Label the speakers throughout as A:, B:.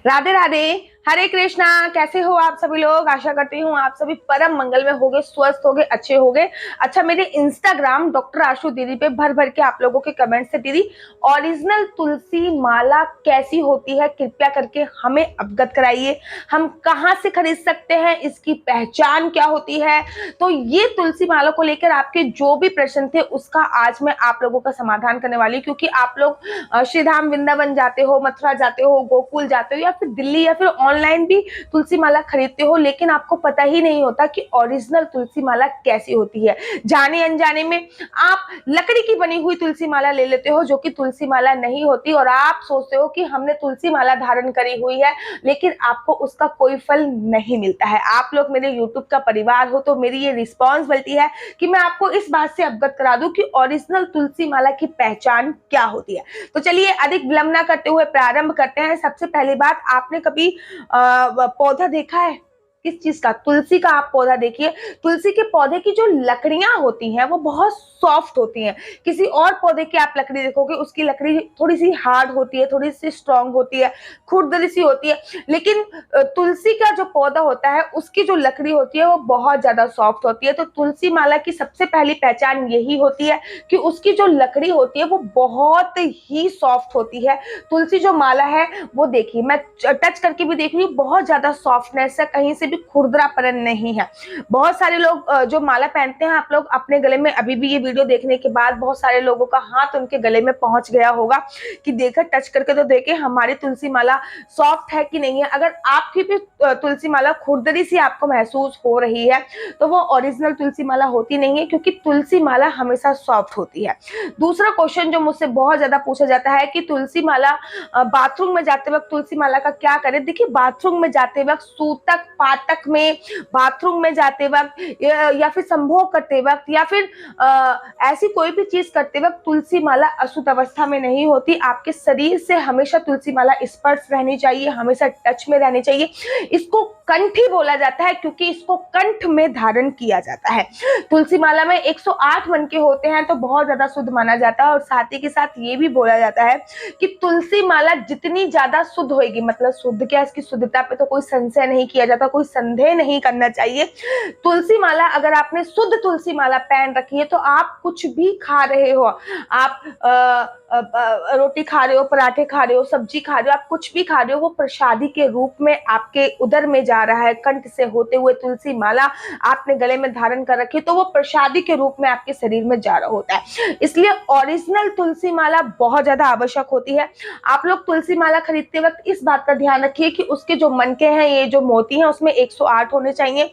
A: राधे राधे। हरे कृष्णा। कैसे हो आप सभी लोग? आशा करती हूँ आप सभी परम मंगल में होगे, स्वस्थ होगे, अच्छे होगे। अच्छा, मेरे इंस्टाग्राम डॉक्टर आशु दीदी पे भर भर के आप लोगों के कमेंट्स है, दीदी ओरिजिनल तुलसी माला कैसी होती है, कृपया करके हमें अवगत कराइए। हम कहाँ से खरीद सकते हैं, इसकी पहचान क्या होती है? तो ये तुलसी माला को लेकर आपके जो भी प्रश्न थे उसका आज मैं आप लोगों का समाधान करने वाली हूँ, क्योंकि आप लोग श्री धाम वृंदावन जाते हो, मथुरा जाते हो, गोकुल जाते हो, या फिर दिल्ली या फिर ऑनलाइन भी तुलसी माला खरीदते हो, लेकिन आपको पता ही नहीं होता कि ओरिजिनल तुलसी माला कैसी होती है। जाने अनजाने में आप लकड़ी की बनी हुई तुलसी माला ले लेते हो, जो कि तुलसी माला नहीं होती, और आप सोचते हो कि हमने तुलसी माला धारण करी हुई है, लेकिन आपको उसका कोई फल नहीं मिलता है। आप लोग मेरे यूट्यूब का परिवार हो, तो मेरी ये रिस्पॉन्सिबिलिटी है कि मैं आपको इस बात से अवगत करा दूं कि ओरिजिनल तुलसी माला की पहचान क्या होती है। तो चलिए अधिक विलंब ना करते हुए प्रारंभ करते हैं। सबसे पहली बात, आपने कभी पौधा देखा है? किस चीज का? तुलसी का आप पौधा देखिए। तुलसी के पौधे की जो लकड़ियां होती हैं वो बहुत सॉफ्ट होती हैं। किसी और पौधे की आप लकड़ी देखोगे, उसकी लकड़ी थोड़ी सी हार्ड होती है, थोड़ी सी स्ट्रांग होती है, खुरदरी सी होती है। लेकिन तुलसी का जो पौधा होता है उसकी जो लकड़ी होती है वो बहुत ज्यादा सॉफ्ट होती है। तो तुलसी माला की सबसे पहली पहचान यही होती है कि उसकी जो लकड़ी होती है वो बहुत ही सॉफ्ट होती है। तुलसी जो माला है वो देखिए, मैं टच करके भी देख रही हूँ, बहुत ज्यादा सॉफ्टनेस है, कहीं से भी खुरदरापन नहीं है। बहुत सारे लोग जो माला पहनते हैं, आप लोग अपने गले में, अभी भी ये वीडियो देखने के बाद बहुत सारे लोगों का हाथ उनके गले में पहुंच गया होगा कि देखा, टच करके तो देखे हमारी तुलसी माला सॉफ्ट है कि नहीं है। अगर आपकी भी तुलसी माला खुरदरी सी आपको महसूस हो रही है तो वो ओरिजिनल तुलसी माला होती नहीं है, क्योंकि तुलसी माला हमेशा सॉफ्ट होती है। दूसरा क्वेश्चन जो मुझसे बहुत ज्यादा पूछा जाता है कि तुलसी माला, बाथरूम में जाते वक्त तुलसी माला का क्या करें? देखिए, बाथरूम में जाते वक्त, सूतक पातक में, बाथरूम में जाते वक्त या फिर संभोग करते वक्त, या फिर ऐसी कोई भी चीज करते वक्त तुलसी माला अशुद्ध अवस्था में नहीं होती। आपके शरीर से हमेशा तुलसी माला स्पर्श रहनी चाहिए, हमेशा टच में रहनी चाहिए। इसको कंठी बोला जाता है, क्योंकि इसको कंठ में धारण किया जाता है। तुलसी माला में 108 मन के होते हैं, तो बहुत ज्यादा शुद्ध माना जाता है। और साथ ही के साथ ये भी बोला जाता है कि तुलसी माला जितनी ज्यादा शुद्ध होगी, मतलब शुद्ध क्या, इसकी शुद्धता पे तो कोई संशय नहीं किया जाता, कोई संदेह नहीं करना चाहिए। तुलसी माला, अगर आपने शुद्ध तुलसी माला पहन रखी है, तो आप कुछ भी खा रहे हो, आप रोटी खा रहे हो, पराठे खा रहे हो, सब्जी खा रहे हो, आप कुछ भी खा रहे हो, वो प्रसादी के रूप में आपके उदर में जा रहा है। कंठ से होते हुए तुलसी माला आपने गले में धारण कर रखी है, तो वो प्रसादी के रूप में आपके शरीर में जा रहा होता है। इसलिए ओरिजिनल तुलसी माला बहुत ज्यादा आवश्यक होती है। आप लोग तुलसी माला खरीदते वक्त इस बात का ध्यान रखिए कि उसके जो मनके हैं, ये जो मोती हैं, उसमें 108 होने चाहिए।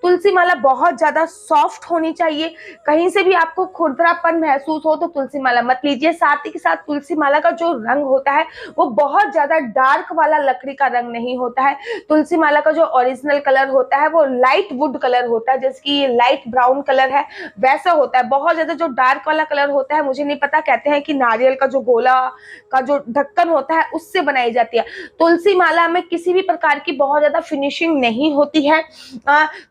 A: तुलसी माला बहुत ज्यादा सॉफ्ट होनी चाहिए। कहीं से भी आपको खुरदरापन महसूस हो तो तुलसी माला मत लीजिए। साथ ही के साथ तुलसी माला का जो रंग होता है वो बहुत ज्यादा डार्क वाला लकड़ी का रंग नहीं होता है। तुलसी माला का जो ओरिजिनल कलर होता है वो लाइट वुड कलर होता है, जैसे कि ये लाइट ब्राउन कलर है वैसा होता है। बहुत ज्यादा जो डार्क वाला कलर होता है, मुझे नहीं पता, कहते हैं कि नारियल का जो गोला का जो ढक्कन होता है उससे बनाई जाती है। तुलसी माला में किसी भी प्रकार की बहुत ज्यादा फिनिशिंग नहीं होती है।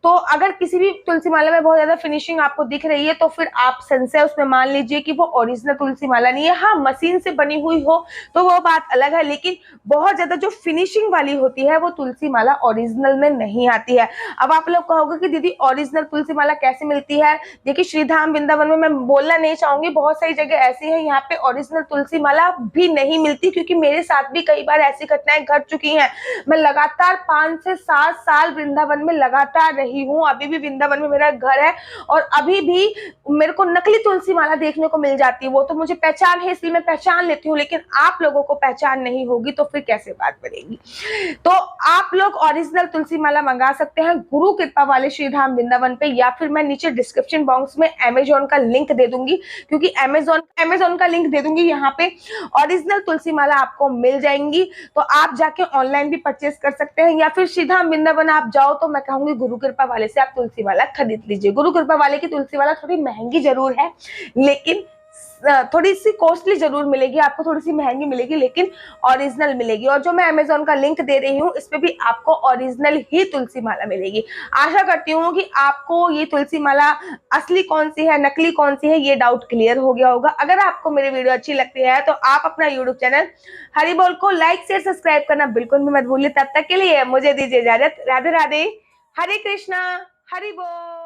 A: तो अगर किसी भी तुलसी माला में बहुत ज्यादा फिनिशिंग आपको दिख रही है, तो फिर आप संशय उसमें मान लीजिए कि वो ओरिजिनल तुलसी माला नहीं है। हाँ, मशीन से बनी हुई हो तो वो बात अलग है, लेकिन बहुत ज्यादा जो फिनिशिंग वाली होती है वो तुलसी माला ओरिजिनल में नहीं आती है। अब आप लोग कहोगे कि दीदी ओरिजिनल तुलसी माला कैसे मिलती है? देखिए, श्री धाम वृंदावन में मैं बोलना नहीं चाहूंगी, बहुत सारी जगह ऐसी है यहाँ पे ओरिजिनल तुलसी माला भी नहीं मिलती, क्योंकि मेरे साथ भी कई बार ऐसी घटनाएं घट चुकी हैं। मैं लगातार 5 से 7 साल वृंदावन में लगातार रही हूँ, अभी भी वृंदावन में मेरा घर है, और अभी भी मेरे को नकली तुलसी माला देखने को मिल जाती है। वो तो मुझे पहचान है, इसलिए मैं पहचान लेती हूँ, लेकिन आप लोगों को पहचान नहीं होगी तो फिर कैसे बात बनेगी? तो आप लोग ओरिजिनल तुलसी माला मंगा सकते हैं गुरु कृपा वाले श्री धाम वृंदावन पे, या फिर मैं नीचे डिस्क्रिप्शन बॉक्स में अमेजोन का लिंक दे दूंगी, क्योंकि अमेजोन का लिंक दे दूंगी, यहाँ पे ओरिजिनल तुलसी माला आपको मिल जाएंगी। तो आप जाके ऑनलाइन भी परचेस कर सकते हैं, या फिर श्री धाम वृंदावन आप जाओ तो मैं कहूंगी गुरु कृपा वाले से आप तुलसी माला खरीद लीजिए। गुरु कृपा वाले की तुलसी माला थोड़ी महंगी जरूर है, लेकिन थोड़ी सी कॉस्टली जरूर मिलेगी आपको, थोड़ी सी महंगी मिलेगी, लेकिन ओरिजिनल मिलेगी। और जो मैं अमेजोन का लिंक दे रही हूँ इस पे भी आपको ओरिजिनल ही तुलसी माला मिलेगी। आशा करती हूँ कि आपको ये तुलसी माला असली कौन सी है, नकली कौन सी है, ये डाउट क्लियर हो गया होगा। अगर आपको मेरी वीडियो अच्छी लगती है तो आप अपना यूट्यूब चैनल हरी बोल को लाइक शेयर सब्सक्राइब करना बिल्कुल भी मत भूलिए। तब तक के लिए मुझे दीजिए इजाजत। राधे राधे, हरे कृष्णा, हरि बोल।